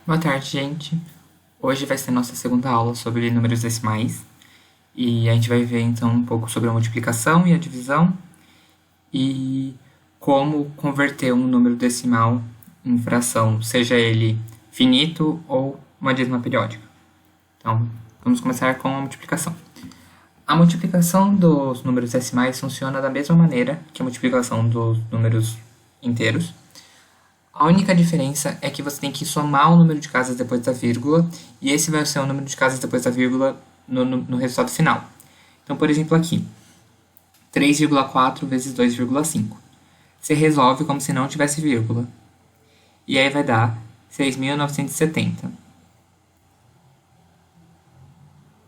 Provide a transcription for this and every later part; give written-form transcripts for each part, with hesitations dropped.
Boa tarde, gente. Hoje vai ser nossa segunda aula sobre números decimais e a gente vai ver então um pouco sobre a multiplicação e a divisão e como converter um número decimal em fração, seja ele finito ou uma dízima periódica. Então, vamos começar com a multiplicação. A multiplicação dos números decimais funciona da mesma maneira que a multiplicação dos números inteiros. A única diferença é que você tem que somar o número de casas depois da vírgula, e esse vai ser o número de casas depois da vírgula no resultado final. Então, por exemplo, aqui, 3,4 vezes 2,5. Você resolve como se não tivesse vírgula. E aí vai dar 6.970.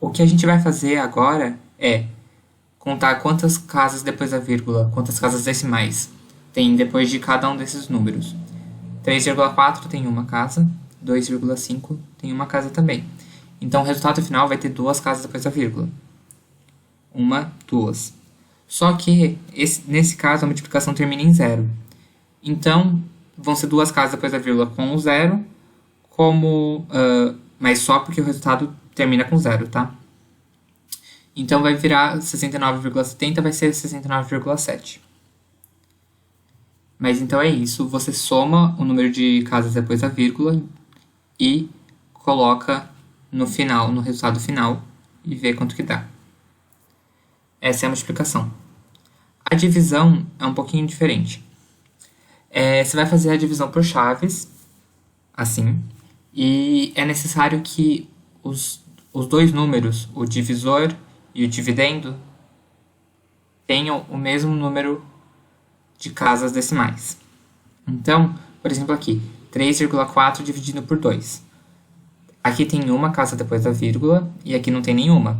O que a gente vai fazer agora é contar quantas casas depois da vírgula, quantas casas decimais tem depois de cada um desses números. 3,4 tem uma casa, 2,5 tem uma casa também. Então, o resultado final vai ter duas casas depois da vírgula. Uma, duas. Só que, nesse caso, a multiplicação termina em zero. Então, vão ser duas casas depois da vírgula com o zero, mas só porque o resultado termina com zero, tá? Então, vai virar 69,70, vai ser 69,7. Mas então é isso, você soma o número de casas depois da vírgula e coloca no final, no resultado final, e vê quanto que dá. Essa é a multiplicação. A divisão é um pouquinho diferente. Você vai fazer a divisão por chaves, assim, e é necessário que os dois números, o divisor e o dividendo, tenham o mesmo número de casas decimais. Então, por exemplo aqui, 3,4 dividido por 2. Aqui tem uma casa depois da vírgula e aqui não tem nenhuma.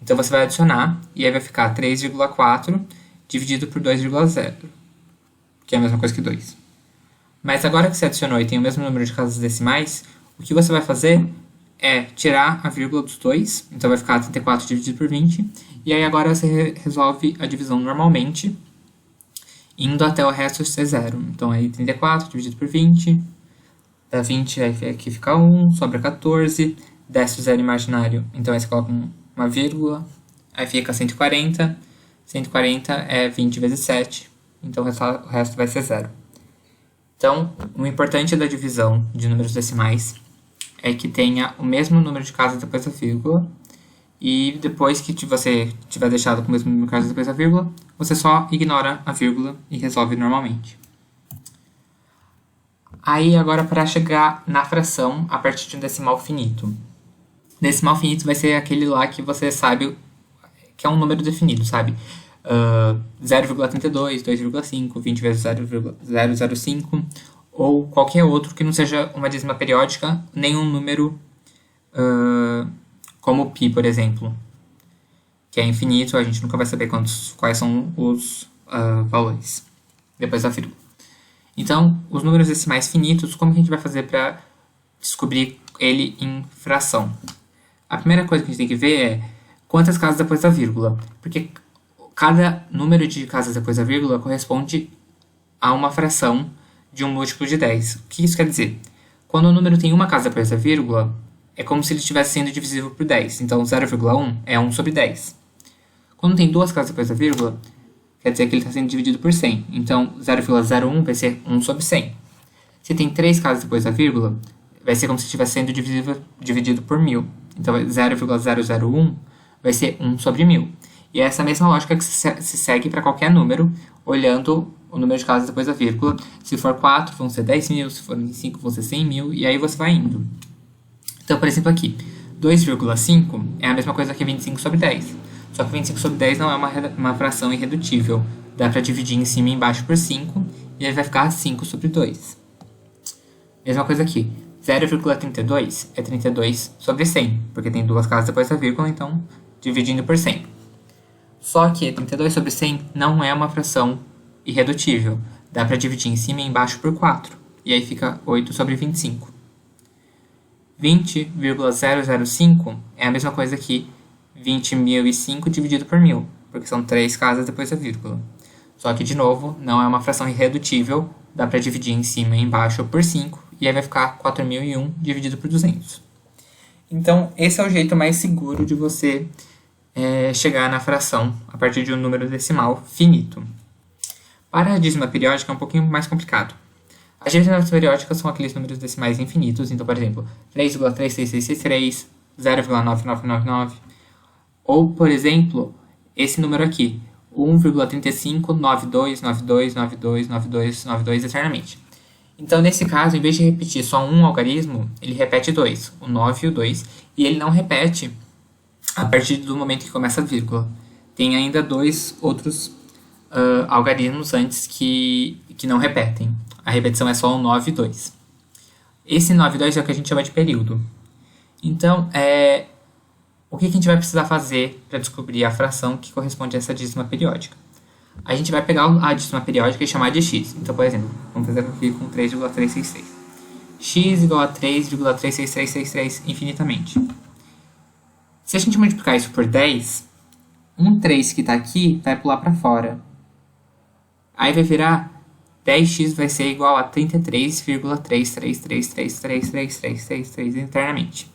Então, você vai adicionar e aí vai ficar 3,4 dividido por 2,0, que é a mesma coisa que 2. Mas agora que você adicionou e tem o mesmo número de casas decimais, o que você vai fazer é tirar a vírgula dos dois, então vai ficar 34 dividido por 20, e aí agora você resolve a divisão normalmente, indo até o resto ser zero. Então, aí 34 dividido por 20, dá 20, aí aqui fica 1, sobra 14, desce o zero imaginário, então aí você coloca uma vírgula, aí fica 140, 140 é 20 vezes 7, então o resto vai ser zero. Então, o importante da divisão de números decimais é que tenha o mesmo número de casas depois da vírgula, e depois que você tiver deixado com o mesmo número de casas depois da vírgula, você só ignora a vírgula e resolve normalmente. Aí, agora, para chegar na fração a partir de um decimal finito. Decimal finito vai ser aquele lá que você sabe que é um número definido, sabe? 0,32, 2,5, 20 vezes 0,005, ou qualquer outro que não seja uma dízima periódica, nenhum número como π, por exemplo, que é infinito, a gente nunca vai saber quais são os valores depois da vírgula. Então, os números decimais finitos, como que a gente vai fazer para descobrir ele em fração? A primeira coisa que a gente tem que ver é quantas casas depois da vírgula, porque cada número de casas depois da vírgula corresponde a uma fração de um múltiplo de 10. O que isso quer dizer? Quando o número tem uma casa depois da vírgula, é como se ele estivesse sendo divisível por 10. Então, 0,1 é 1 sobre 10. Quando tem duas casas depois da vírgula, quer dizer que ele está sendo dividido por 100. Então, 0,01 vai ser 1 sobre 100. Se tem três casas depois da vírgula, vai ser como se estivesse sendo dividido por 1000. Então, 0,001 vai ser 1 sobre 1000. E é essa mesma lógica que se segue para qualquer número, olhando o número de casas depois da vírgula. Se for 4, vão ser 10.000. Se for 5, vão ser 100.000. E aí você vai indo. Então, por exemplo, aqui, 2,5 é a mesma coisa que 25 sobre 10. Só que 25 sobre 10 não é uma fração irredutível. Dá para dividir em cima e embaixo por 5, e aí vai ficar 5 sobre 2. Mesma coisa aqui, 0,32 é 32 sobre 100, porque tem duas casas depois da vírgula, então dividindo por 100. Só que 32 sobre 100 não é uma fração irredutível. Dá para dividir em cima e embaixo por 4, e aí fica 8 sobre 25. 20,005 é a mesma coisa que 20.005 dividido por 1000, porque são três casas depois da vírgula. Só que, de novo, não é uma fração irredutível, dá para dividir em cima e embaixo por 5, e aí vai ficar 4.001 dividido por 200. Então, esse é o jeito mais seguro de você chegar na fração a partir de um número decimal finito. Para a dízima periódica é um pouquinho mais complicado. As dízimas periódicas são aqueles números decimais infinitos, então, por exemplo, 3,36663, 0,9999, ou, por exemplo, esse número aqui, 1,359292929292 eternamente. Então, nesse caso, em vez de repetir só um algarismo, ele repete dois, o 9 e o 2, e ele não repete a partir do momento que começa a vírgula. Tem ainda dois outros algarismos antes que não repetem. A repetição é só o 9 e 2. Esse 9 e 2 é o que a gente chama de período. Então, o que a gente vai precisar fazer para descobrir a fração que corresponde a essa dízima periódica? A gente vai pegar a dízima periódica e chamar de x. Então, por exemplo, vamos fazer aqui com 3,366. X igual a 3,36363 infinitamente. Se a gente multiplicar isso por 10, um 3 que está aqui vai pular para fora. Aí vai virar 10x vai ser igual a 33,3333333333 internamente.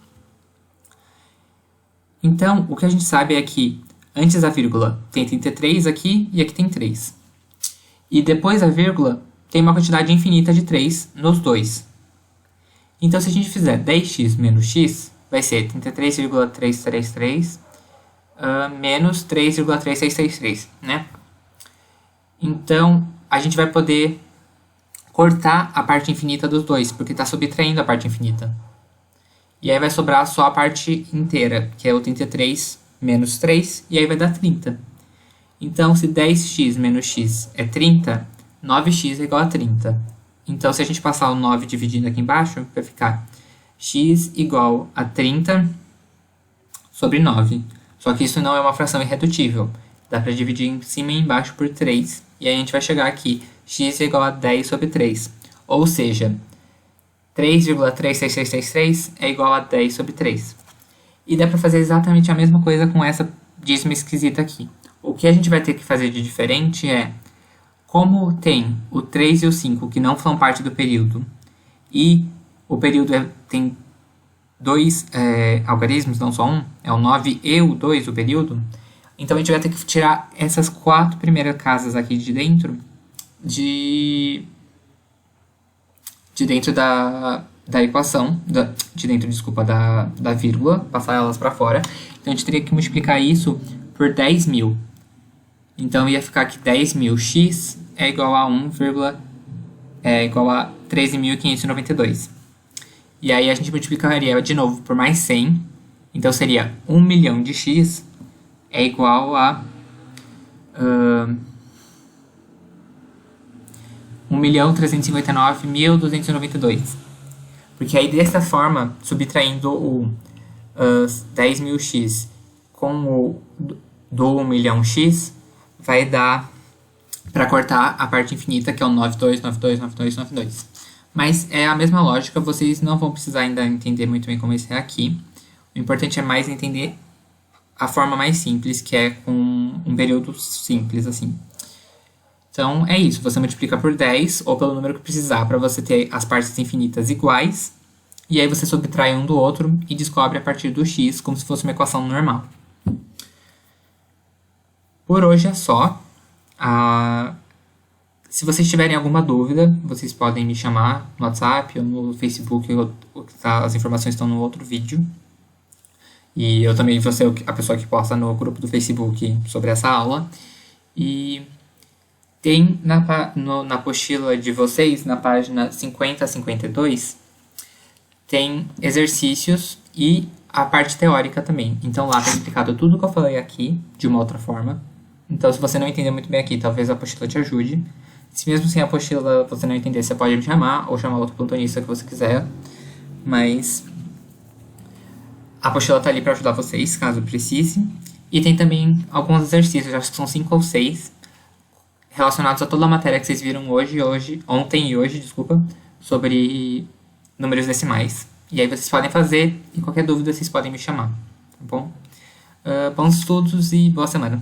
Então, o que a gente sabe é que antes da vírgula tem 33 aqui e aqui tem 3. E depois da vírgula tem uma quantidade infinita de 3 nos dois. Então, se a gente fizer 10x menos x, vai ser 33,333 menos 3,3633, né? Então, a gente vai poder cortar a parte infinita dos dois, porque está subtraindo a parte infinita. E aí vai sobrar só a parte inteira, que é o 33 menos 3, e aí vai dar 30. Então, se 10x menos x é 30, 9x é igual a 30. Então, se a gente passar o 9 dividindo aqui embaixo, vai ficar x igual a 30 sobre 9. Só que isso não é uma fração irredutível. Dá para dividir em cima e embaixo por 3. E aí a gente vai chegar aqui, x é igual a 10 sobre 3. Ou seja, 3,36633 é igual a 10 sobre 3. E dá para fazer exatamente a mesma coisa com essa dízima esquisita aqui. O que a gente vai ter que fazer de diferente é, como tem o 3 e o 5 que não são parte do período, e o período tem dois algarismos, não só um, é o 9 e o 2 o período, então a gente vai ter que tirar essas 4 primeiras casas aqui de dentro, de dentro da equação, de dentro, desculpa, da vírgula, passar elas para fora. Então a gente teria que multiplicar isso por 10.000. Então ia ficar que 10.000x é igual a 13.592. E aí a gente multiplicaria de novo por mais 100. Então seria 1 milhão de x é igual a 1.359.292. Porque aí dessa forma, subtraindo o 10.000x com o do 1 milhão x, vai dar para cortar a parte infinita, que é o 92929292. Mas é a mesma lógica, vocês não vão precisar ainda entender muito bem como isso é aqui. O importante é mais entender a forma mais simples, que é com um período simples, assim. Então, é isso. Você multiplica por 10, ou pelo número que precisar, para você ter as partes infinitas iguais. E aí você subtrai um do outro e descobre a partir do x, como se fosse uma equação normal. Por hoje é só. Se vocês tiverem alguma dúvida, vocês podem me chamar no WhatsApp ou no Facebook. As informações estão no outro vídeo. E eu também vou ser a pessoa que posta no grupo do Facebook sobre essa aula. E tem na apostila de vocês, na página 50 a 52, tem exercícios e a parte teórica também. Então lá está explicado tudo que eu falei aqui, de uma outra forma. Então se você não entender muito bem aqui, talvez a apostila te ajude. Se mesmo sem a apostila você não entender, você pode me chamar, ou chamar outro plantonista que você quiser. Mas a apostila está ali para ajudar vocês, caso precise. E tem também alguns exercícios, acho que são 5 ou 6, relacionados a toda a matéria que vocês viram ontem e hoje, sobre números decimais. E aí vocês podem fazer, e qualquer dúvida vocês podem me chamar, tá bom? Bons estudos e boa semana.